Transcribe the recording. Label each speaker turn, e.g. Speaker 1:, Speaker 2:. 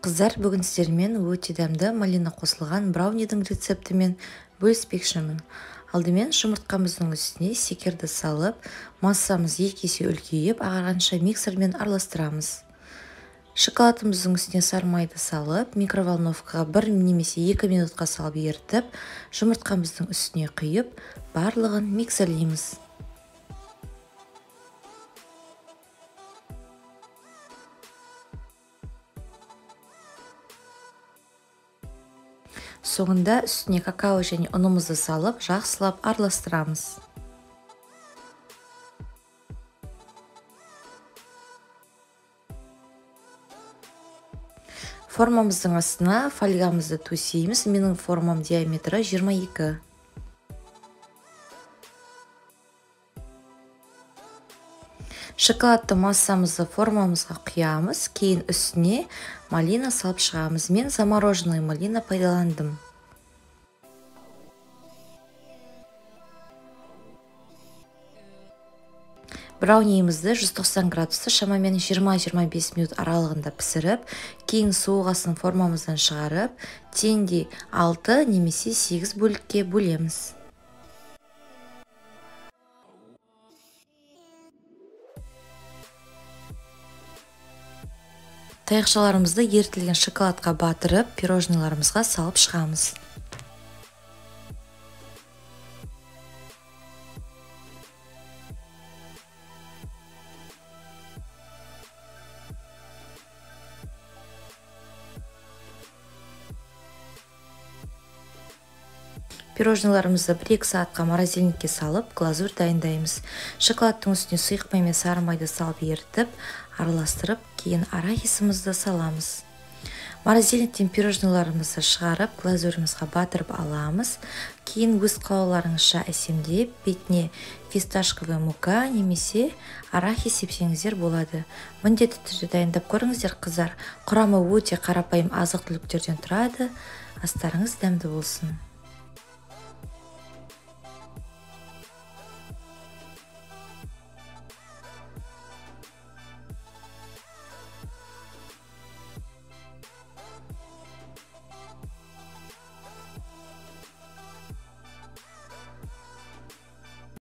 Speaker 1: Қыздар, бүгін сіздермен өте дәмді малина қосылған браунидың рецептімен бөліспекшімін. Алдымен жұмыртқамыздың үстіне секерді салып, массамыз 2 есе үлкейіп, ағарғанша миксермен араластырамыз. Шоколадымыздың үстіне сары майды салып, микроволновкаға 1 немесе 2 минутқа салып ерітіп, жұмыртқамыздың үстіне құйып, барлығын миксерлейміз. Соңында үстіне какао және ұнымызды салып, жақсылап араластырамыз. Формамыздың астына фольгамызды төсейміз. Менің формам диаметрі 22. Шоколадты массамызды формамызға құямыз, кейін үстіне малина салып шығамыз. Мен замороженный малина пайдаландым. Брауниімізді 190 градуста шамамен 20-25 минут аралығында пісіріп, кейін суық астын формамыздан шығарып, теңдей 6 немесе 8 бөлікке бөлеміз. Таяқшаларымызды ерітілген шоколадқа батырып, пирожныйларымызға салып шығамыз. Пирожныйларымызды 1-2 сағатқа морозильникке салып, глазурь дайындаймыз. Шоколадтың үстіне сұйық май мен сары майды салып ерітіп, араластырып, кейін арахисімізді саламыз. Морозильниктен пирожныйларымызды шығарып, глазурімізға батырып аламыз. Кейін өз қалауларыңызша әсемдеп, бетіне фисташковый мука немесе арахис сепсеңіздер болады. Міндетті түрде дайындап көріңіздер, қыздар. Құрамы өте қарапайым азық-түліктерден тұрады. Астарыңыз дәмді болсын.